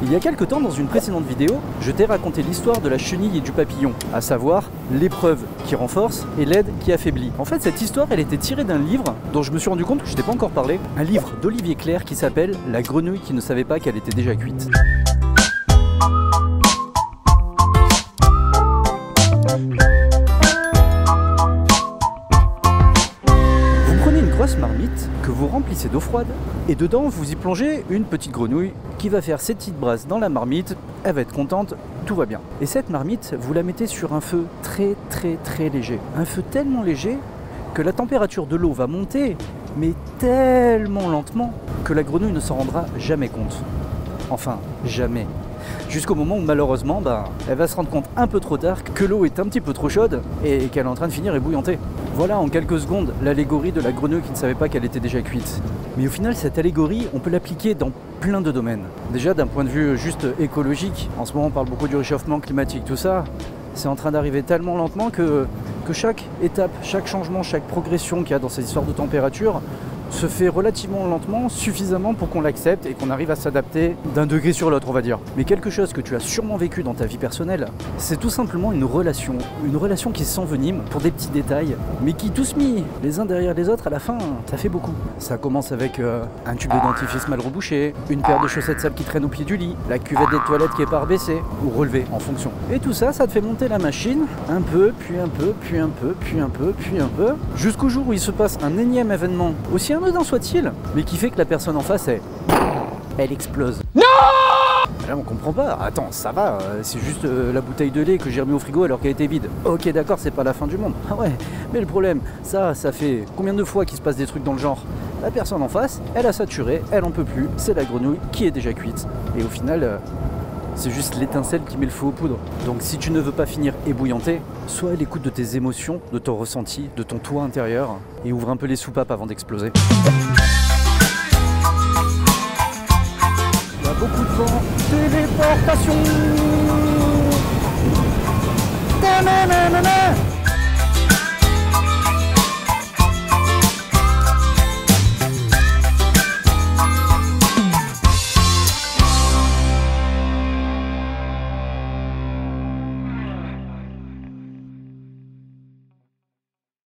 Il y a quelques temps, dans une précédente vidéo, je t'ai raconté l'histoire de la chenille et du papillon, à savoir l'épreuve qui renforce et l'aide qui affaiblit. En fait, cette histoire, elle était tirée d'un livre dont je me suis rendu compte que je t'ai pas encore parlé, un livre d'Olivier Clerc qui s'appelle « La grenouille qui ne savait pas qu'elle était déjà cuite ». Marmite que vous remplissez d'eau froide et dedans vous y plongez une petite grenouille qui va faire ses petites brasses dans la marmite, elle va être contente, tout va bien. Et cette marmite, vous la mettez sur un feu très léger. Un feu tellement léger que la température de l'eau va monter, mais tellement lentement que la grenouille ne s'en rendra jamais compte. Enfin, jamais. Jusqu'au moment où malheureusement, elle va se rendre compte un peu trop tard que l'eau est un petit peu trop chaude et qu'elle est en train de finir ébouillantée. Voilà en quelques secondes l'allégorie de la grenouille qui ne savait pas qu'elle était déjà cuite. Mais au final, cette allégorie, on peut l'appliquer dans plein de domaines. Déjà d'un point de vue juste écologique, en ce moment on parle beaucoup du réchauffement climatique, tout ça, c'est en train d'arriver tellement lentement que chaque étape, chaque changement, chaque progression qu'il y a dans ces histoires de température se fait relativement lentement, suffisamment pour qu'on l'accepte et qu'on arrive à s'adapter d'un degré sur l'autre, on va dire. Mais quelque chose que tu as sûrement vécu dans ta vie personnelle, c'est tout simplement une relation qui s'envenime pour des petits détails, mais qui tous mis les uns derrière les autres, à la fin, ça fait beaucoup. Ça commence avec un tube de dentifrice mal rebouché, une paire de chaussettes sales qui traînent au pied du lit, la cuvette des toilettes qui est pas rebaissée, ou relevée, en fonction. Et tout ça, ça te fait monter la machine, un peu, puis un peu, puis un peu, puis un peu, puis un peu, jusqu'au jour où il se passe un énième événement, aussi anodin soit-il, mais qui fait que la personne en face, elle explose. Non! Là on comprend pas, attends, ça va, c'est juste la bouteille de lait que j'ai remis au frigo alors qu'elle était vide. Ok d'accord, c'est pas la fin du monde. Ah ouais, mais le problème, ça fait combien de fois qu'il se passe des trucs dans le genre? La personne en face, elle a saturé, elle en peut plus, c'est la grenouille qui est déjà cuite. Et au final, c'est juste l'étincelle qui met le feu aux poudres. Donc si tu ne veux pas finir ébouillanté, sois à l'écoute de tes émotions, de ton ressenti, de ton toi intérieur, et ouvre un peu les soupapes avant d'exploser. Il y a beaucoup de vent, téléportation.